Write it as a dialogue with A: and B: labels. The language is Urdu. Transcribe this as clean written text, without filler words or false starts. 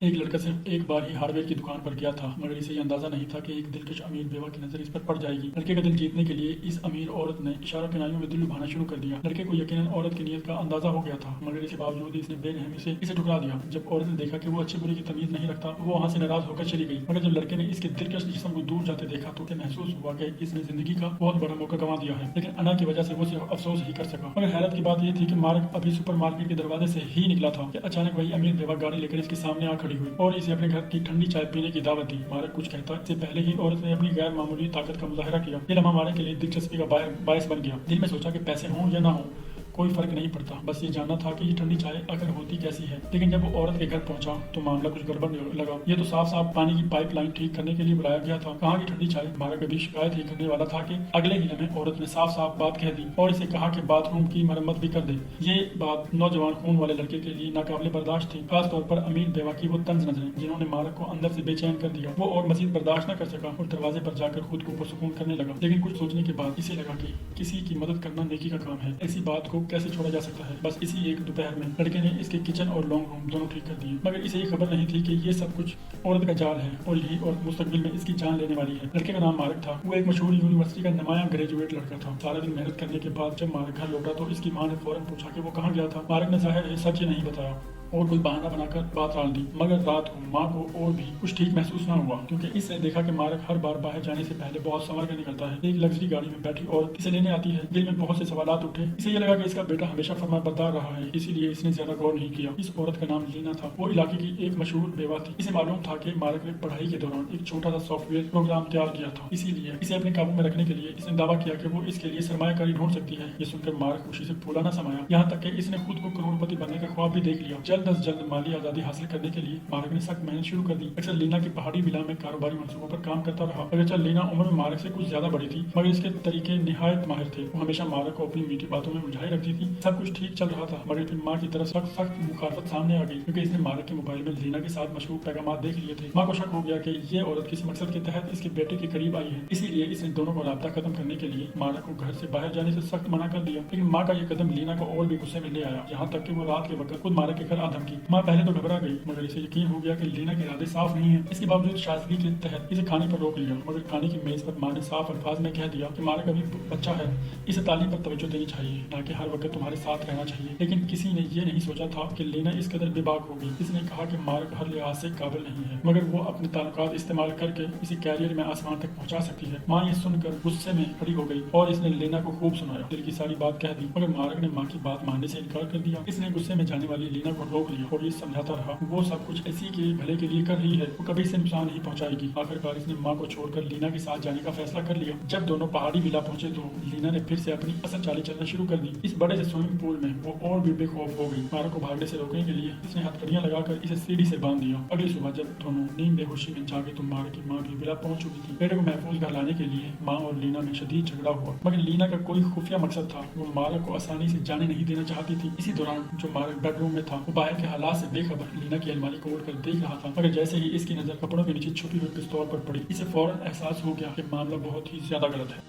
A: ایک لڑکا صرف ایک بار ہی ہارڈ ویئر کی دکان پر گیا تھا، مگر اسے یہ اندازہ نہیں تھا کہ ایک دلکش امیر بیوہ کی نظر اس پر پڑ جائے گی۔ لڑکے کا دل جیتنے کے لیے اس امیر عورت نے اشارہ کنائیوں میں دل لبھانا شروع کر دیا۔ لڑکے کو یقیناً عورت کی نیت کا اندازہ ہو گیا تھا، مگر اس کے باوجود اس نے بے رحمی سے اسے ٹھکرا دیا۔ جب عورت نے دیکھا کہ وہ اچھے برے کی تمیز نہیں رکھتا، وہ وہاں سے ناراض ہو کر چلی گئی۔ مگر جب لڑکے نے اس کے دلکش جسم کو دور جاتے دیکھا تو اسے محسوس ہوا کہ اس نے زندگی کا بہت بڑا موقع گنوا دیا ہے، لیکن انا کی وجہ سے وہ صرف افسوس ہی کر سکا۔ مگر حیرت کی بات یہ تھی کہ مارک ابھی سپر مارکیٹ کے دروازے سے ہی نکلا تھا کہ اچانک وہی امیر بیوہ گاڑی لے کر اس کے سامنے آ کھڑی ہوئی اور اسے اپنے گھر کی ٹھنڈی چائے پینے کی دعوت دی۔ مارک کچھ کہتا اس سے پہلے ہی عورت نے اپنی غیر معمولی طاقت کا مظاہرہ کیا۔ یہ لمحہ مارک کے لیے دلچسپی کا باعث بن گیا۔ دل میں سوچا کہ پیسے ہوں یا نہ ہوں کوئی فرق نہیں پڑتا، بس یہ جاننا تھا کہ یہ ٹھنڈی چائے اگر ہوتی کیسی ہے۔ لیکن جب وہ عورت کے گھر پہنچا تو معاملہ کچھ گڑبڑ لگا۔ یہ تو صاف صاف پانی کی پائپ لائن ٹھیک کرنے کے لیے بلایا گیا تھا، کہاں کی ٹھنڈی چائے۔ مارک ابھی شکایت ہی کرنے والا تھا کہ اگلے ہی لمحے عورت نے صاف صاف بات کہہ دی اور اسے کہا کہ باتھ روم کی مرمت بھی کر دے۔ یہ بات نوجوان خون والے لڑکے کے لیے ناقابل برداشت تھی، خاص طور پر امیر بیوہ کی وہ طنز نظریں جنہوں نے مارک کو اندر سے بے چین کر دیا۔ وہ اور مزید برداشت نہ کر سکا اور دروازے پر جا کر خود کو پرسکون کرنے لگا۔ لیکن کچھ سوچنے کے بعد اسے لگا کہ کسی کی مدد کرنا نیکی کا کام ہے، ایسی بات کو کیسے چھوڑا جا سکتا ہے۔ بس اسی ایک دوپہر میں لڑکے نے اس کے کچن اور لانگ روم دونوں ٹھیک کر دیے، مگر اسے یہ خبر نہیں تھی کہ یہ سب کچھ عورت کا جال ہے اور یہی عورت مستقبل میں اس کی جان لینے والی ہے۔ لڑکے کا نام مارک تھا، وہ ایک مشہور یونیورسٹی کا نمایاں گریجویٹ لڑکا تھا۔ سارا دن محنت کرنے کے بعد جب مارک گھر لوٹا تو اس کی ماں نے فوراً پوچھا کہ وہ کہاں گیا تھا۔ مارک نے ظاہر ہے سچ ہی نہیں بتایا اور کوئی بہانہ بنا کر بات ٹال دی، مگر رات کو ماں کو اور بھی کچھ ٹھیک محسوس نہ ہوا کیونکہ اس نے دیکھا کہ مارک ہر بار باہر جانے سے پہلے بہت سنور کر نکلتا ہے۔ ایک لگژری گاڑی میں بیٹھی عورت اسے لینے آتی ہے۔ دل میں بہت سے سوالات اٹھے۔ اسے یہ لگا کہ اس کا بیٹا ہمیشہ فرما بردار رہا ہے، اسی لیے اس نے زیادہ غور نہیں کیا۔ اس عورت کا نام لینا تھا، وہ علاقے کی ایک مشہور بیوہ تھی۔ اسے معلوم تھا کہ مارک نے پڑھائی کے دوران ایک چھوٹا سا سافٹ ویئر پروگرام تیار کیا تھا، اسی لیے اسے اپنے قابو میں رکھنے کے لیے اس نے دعویٰ کیا کہ وہ اس کے لیے سرمایہ کاری ڈھونڈ سکتی ہے۔ یہ سن کر مارک خوشی سے پھولا نہ سمایا، یہاں تک کہ اس نے خود کو کروڑ پتی بننے کا خواب بھی دیکھ لیا۔ جلد از جلد مالی آزادی حاصل کرنے کے لیے مارک نے سخت محنت شروع کر دی۔ اکثر لینا کی پہاڑی ولا میں کاروباری منصوبوں پر کام کرتا رہا۔ اگرچہ لینا عمر میں مارک سے کچھ زیادہ بڑی تھی، مگر اس کے طریقے نہایت ماہر تھے۔ وہ ہمیشہ مارک کو اپنی میٹھی باتوں میں الجھائے رکھتی تھی۔ سب کچھ ٹھیک چل رہا تھا، مگر پھر ماں کی طرف سخت مخالفت سامنے آ گئی کیونکہ اس نے مارک کے موبائل میں لینا کے ساتھ مشکوک پیغامات دیکھ لیے تھے۔ ماں کو شک ہو گیا کہ یہ عورت کسی مقصد کے تحت اس کے بیٹے کے قریب آئی ہے، اسی لیے اس نے دونوں کو رابطہ ختم کرنے کے لیے مارک کو گھر سے باہر جانے سے سخت منع کر دیا۔ لیکن ماں کا یہ قدم لینا کو اور بھی غصے میں لے آیا، یہاں تک کہ وہ رات کے وقت خود مارک کے گھر آ دھمکی۔ ماں پہلے تو گھبرا گئی، مگر اسے یقین ہو گیا کہ لینا کے ارادے صاف نہیں ہیں۔ اس کے باوجود شائستگی کے تحت اسے کھانے پر روک لیا، مگر کھانے کی میز پر ماں نے صاف الفاظ میں کہہ دیا کہ مارک ابھی بچہ ہے، اسے تعلیم پر توجہ دینی چاہیے، نہ کہ ہر وقت تمہارے ساتھ رہنا چاہیے۔ لیکن کسی نے یہ نہیں سوچا تھا کہ لینا اس قدر بے باک ہوگی۔ اس نے کہا کہ مارک ہر لحاظ سے قابل نہیں ہے، مگر وہ اپنے تعلقات استعمال کر کے اسے کیریئر میں آسمان تک پہنچا سکتی ہے۔ ماں یہ سن کر غصے میں کھڑی ہو گئی اور اس نے لینا کو خوب سنایا، دل کی ساری بات کہہ دی، مگر مارک نے ماں کی بات ماننے سے انکار کر دیا۔ اس نے غصے میں جانے والی لینا کو روک لیا اور یہ سمجھاتا رہا وہ سب کچھ اسی کے بھلے کے لیے کر رہی ہے، وہ کبھی اسے نقصان نہیں پہنچائے گی۔ آخرکار اس نے ماں کو چھوڑ کر لینا کے ساتھ جانے کا فیصلہ کر لیا۔ جب دونوں پہاڑی ولا پہنچے تو لینا نے پھر سے اپنی اصل چالیں چلنا شروع کر دی۔ اس بڑے سے سوئمنگ پول میں وہ اور بھی بے خوف ہو گئی۔ مارک کو بھاگنے سے روکنے کے لیے اس نے ہتھکڑیاں لگا کر اسے سیڑھی سے باندھ دیا۔ اگلی صبح جب دونوں نیند بے ہوشی میں جاگے تو مارک کی ماں بھی ولا پہنچ چکی تھی۔ بیٹے کو محفوظ گھر لانے کے لیے ماں اور لینا میں شدید جھگڑا ہوا، مگر لینا کا کوئی خفیہ مقصد تھا، وہ مارک کو آسانی سے جانے نہیں دینا چاہتی تھی۔ اسی دوران جو مارک بیڈ روم میں تھا وہ باہر کے حالات سے بے خبر لینا کی الماری کھول کر دیکھ رہا تھا، مگر جیسے ہی اس کی نظر کپڑوں کے نیچے چھپی ہوئی پستول پر پڑی، اسے فوراً احساس ہو گیا کہ معاملہ بہت ہی زیادہ غلط ہے۔